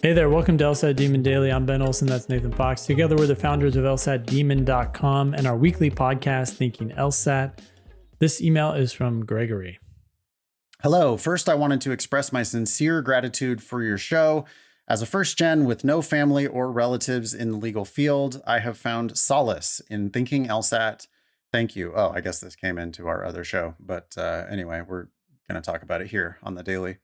Hey there, welcome to LSAT Demon Daily. I'm Ben Olson, that's Nathan Fox. Together we're the founders of LSATdemon.com and our weekly podcast, Thinking LSAT. This email is from Gregory. Hello. First, I wanted to express my sincere gratitude for your show. As a first gen with no family or relatives in the legal field, I have found solace in Thinking LSAT. Thank you. Oh, I guess this came into our other show, but anyway, we're going to talk about it here on the daily.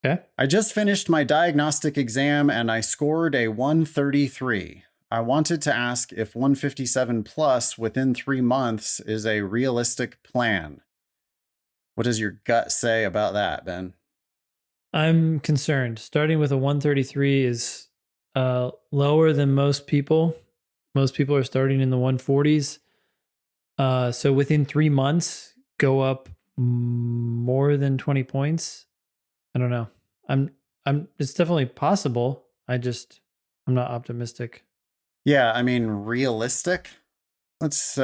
Okay. I just finished my diagnostic exam and I scored a 133. I wanted to ask if 157 plus within 3 months is a realistic plan. What does your gut say about that, Ben? I'm concerned. Starting with a 133 is lower than most people. Most people are starting in the 140s. So within 3 months, go up more than 20 points. I don't know. It's definitely possible. I'm not optimistic. Yeah, I mean, realistic. Let's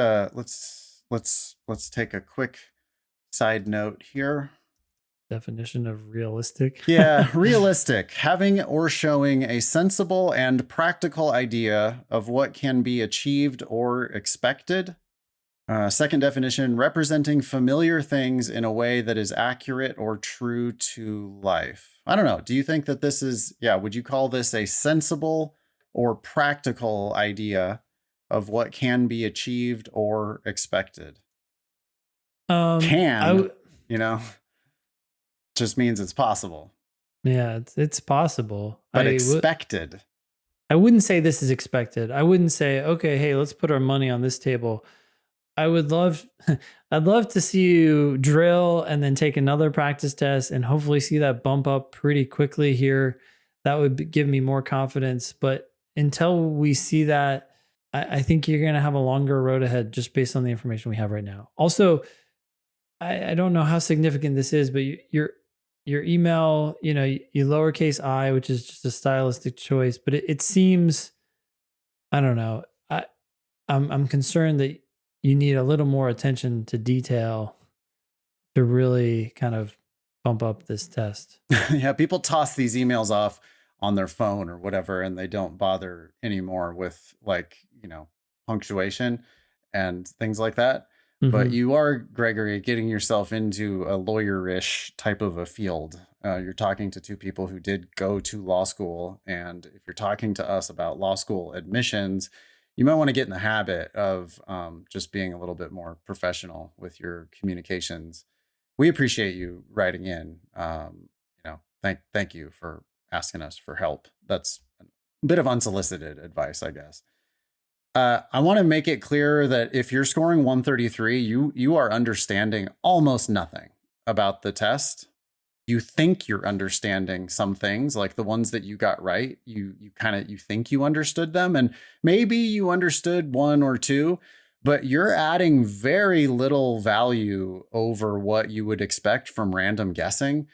take a quick side note here. Definition of realistic. Yeah, realistic. Having or showing a sensible and practical idea of what can be achieved or expected. Second definition, representing familiar things in a way that is accurate or true to life. I don't know. Do you think that this is, would you call this a sensible or practical idea of what can be achieved or expected? Just means it's possible. Yeah, it's possible. But expected. I wouldn't say this is expected. I wouldn't say, okay, hey, let's put our money on this table. I'd love to see you drill and then take another practice test and hopefully see that bump up pretty quickly here. That would give me more confidence. But until we see that, I think you're going to have a longer road ahead just based on the information we have right now. Also, I don't know how significant this is, but your email, you lowercase I, which is just a stylistic choice, but it seems, I don't know. I'm concerned that you need a little more attention to detail to really kind of bump up this test. Yeah, people toss these emails off on their phone or whatever, and they don't bother anymore with punctuation and things like that. Mm-hmm. But you are, Gregory, getting yourself into a lawyerish type of a field. You're talking to two people who did go to law school. And if you're talking to us about law school admissions, you might want to get in the habit of just being a little bit more professional with your communications. We appreciate you writing in. Thank you for asking us for help. That's a bit of unsolicited advice, I guess. I want to make it clear that if you're scoring 133, you are understanding almost nothing about the test. You think you're understanding some things, like the ones that you got right. You think you understood them, and maybe you understood one or two, but you're adding very little value over what you would expect from random guessing.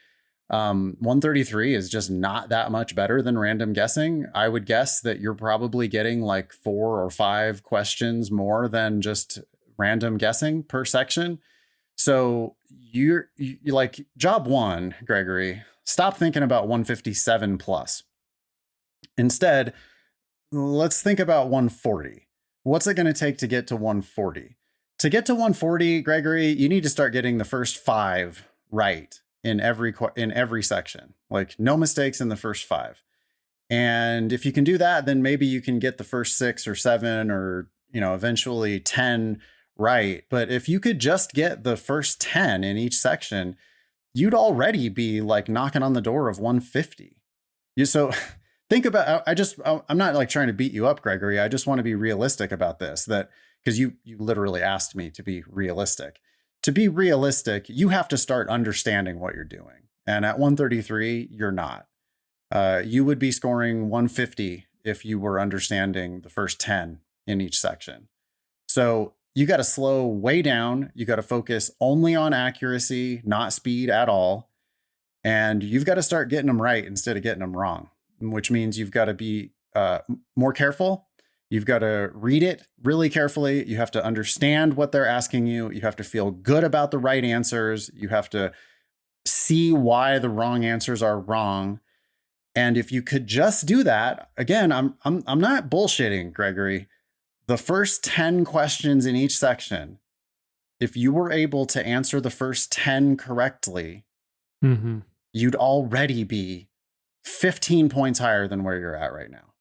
133 is just not that much better than random guessing. I would guess that you're probably getting like 4 or 5 questions more than just random guessing per section. So you're like, job one, Gregory, stop thinking about 157 plus. Instead, let's think about 140. What's it going to take to get to 140? To get to 140, Gregory, you need to start getting the first 5 right in every section, like no mistakes in the first 5. And if you can do that, then maybe you can get the first 6 or 7 or, eventually 10 right. But if you could just get the first 10 in each section, you'd already be like knocking on the door of 150. So think about, I'm not like trying to beat you up, Gregory. I just want to be realistic about this, that because you literally asked me to be realistic. To be realistic, you have to start understanding what you're doing. And at 133, you're not. You would be scoring 150 if you were understanding the first 10 in each section. So you got to slow way down. You got to focus only on accuracy, not speed at all. And you've got to start getting them right instead of getting them wrong, which means you've got to be more careful. You've got to read it really carefully. You have to understand what they're asking you. You have to feel good about the right answers. You have to see why the wrong answers are wrong. And if you could just do that, again, I'm not bullshitting, Gregory. The first 10 questions in each section, if you were able to answer the first 10 correctly, you'd already be 15 points higher than where you're at right now.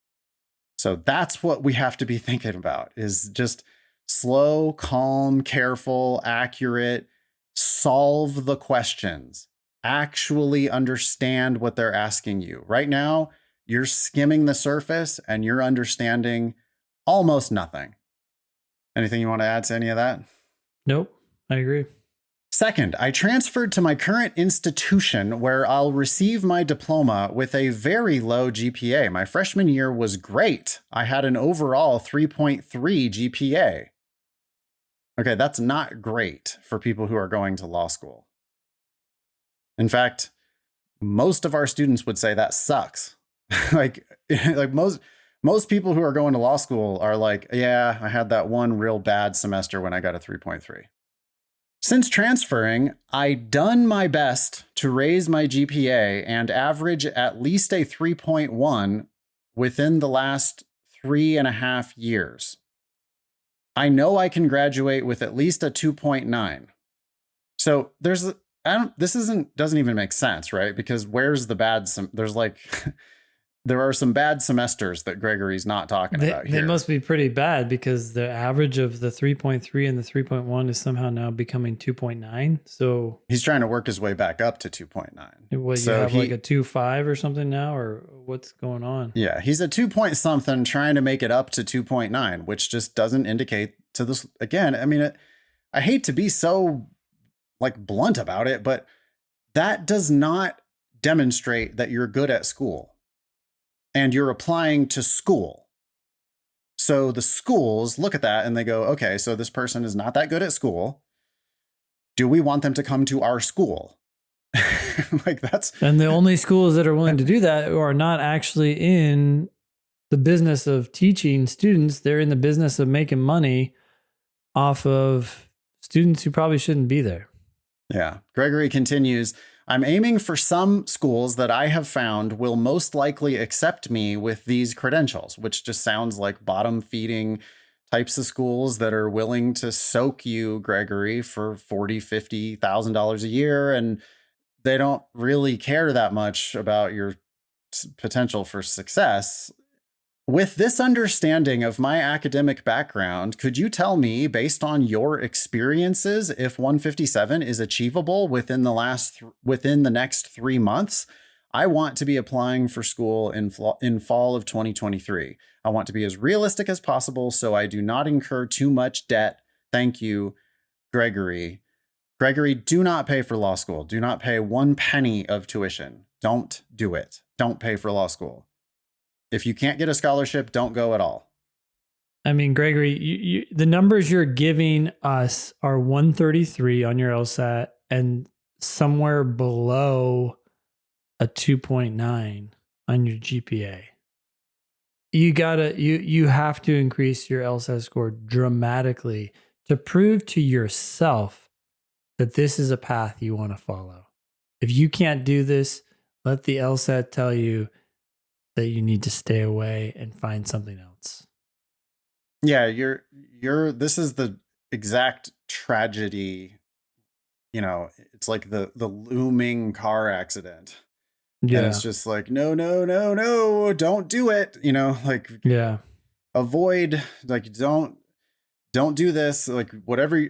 So that's what we have to be thinking about, is just slow, calm, careful, accurate, solve the questions, actually understand what they're asking you. Right now, you're skimming the surface and you're understanding almost nothing. Anything you want to add to any of that? Nope, I agree. Second, I transferred to my current institution where I'll receive my diploma with a very low GPA. My freshman year was great. I had an overall 3.3 GPA. Okay, that's not great for people who are going to law school. In fact, most of our students would say that sucks. like most people who are going to law school are like, yeah, I had that one real bad semester when I got a 3.3. Since transferring, I've done my best to raise my GPA and average at least a 3.1 within the last 3.5 years. I know I can graduate with at least a 2.9. So doesn't even make sense, right? Because where's the bad? There's like, there are some bad semesters that Gregory's not talking about here. They must be pretty bad, because the average of the 3.3 and the 3.1 is somehow now becoming 2.9. So he's trying to work his way back up to 2.9. What, you have like a 2.5 or something now, or what's going on? Yeah, he's a 2 point something trying to make it up to 2.9, which just doesn't indicate to this. Again, I mean, I hate to be so like blunt about it, but that does not demonstrate that you're good at school and you're applying to school. So the schools look at that and they go, okay, so this person is not that good at school. Do we want them to come to our school? And the only schools that are willing to do that are not actually in the business of teaching students. They're in the business of making money off of students who probably shouldn't be there. Yeah. Gregory continues, I'm aiming for some schools that I have found will most likely accept me with these credentials, which just sounds like bottom feeding types of schools that are willing to soak you, Gregory, for $40,000, $50,000 a year. And they don't really care that much about your potential for success. With this understanding of my academic background, could you tell me, based on your experiences, if 157 is achievable within the next 3 months? I want to be applying for school in fall of 2023. I want to be as realistic as possible so I do not incur too much debt. Thank you, Gregory. Gregory, do not pay for law school. Do not pay 1 penny of tuition. Don't do it. Don't pay for law school. If you can't get a scholarship, don't go at all. I mean, Gregory, the numbers you're giving us are 133 on your LSAT and somewhere below a 2.9 on your GPA. You have to increase your LSAT score dramatically to prove to yourself that this is a path you want to follow. If you can't do this, let the LSAT tell you that you need to stay away and find something else. Yeah, this is the exact tragedy. You know, it's like the looming car accident. Yeah. And it's just like, no, don't do it. You know, like, yeah, avoid, like, don't do this. Like, whatever,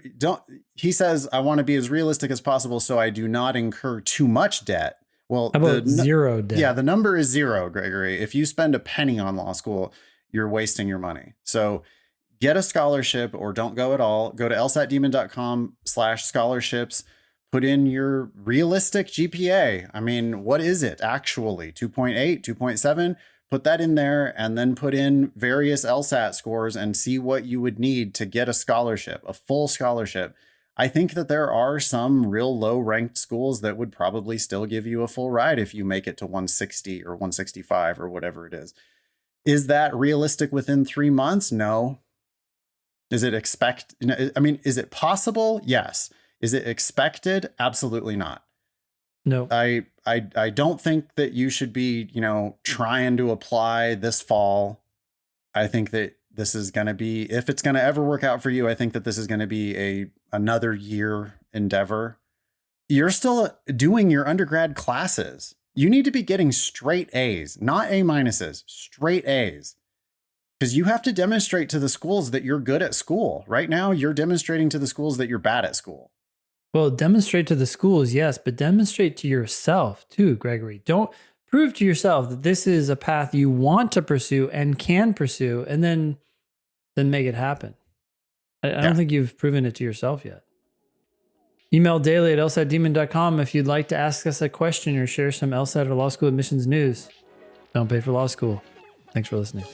he says, I want to be as realistic as possible so I do not incur too much debt. Well, how about zero debt? Yeah, the number is 0, Gregory. If you spend a penny on law school, you're wasting your money. So get a scholarship or don't go at all. Go to lsatdemon.com/scholarships. Put in your realistic GPA. I mean, what is it actually? 2.8, 2.7? Put that in there and then put in various LSAT scores and see what you would need to get a scholarship, a full scholarship. I think that there are some real low ranked schools that would probably still give you a full ride if you make it to 160 or 165 or whatever it is. Is that realistic within 3 months? No. Is it is it possible? Yes. Is it expected? Absolutely not. No. I don't think that you should be, trying to apply this fall. I think that this is going to be, if it's going to ever work out for you, I think that this is going to be another year endeavor. You're still doing your undergrad classes. You need to be getting straight A's, not A minuses, straight A's. Because you have to demonstrate to the schools that you're good at school. Right now, you're demonstrating to the schools that you're bad at school. Well, demonstrate to the schools, yes, but demonstrate to yourself too, Gregory. Don't prove to yourself that this is a path you want to pursue and can pursue, and then make it happen. I don't think you've proven it to yourself yet. Email daily at lsatdemon.com if you'd like to ask us a question or share some LSAT or law school admissions news. Don't pay for law school. Thanks for listening.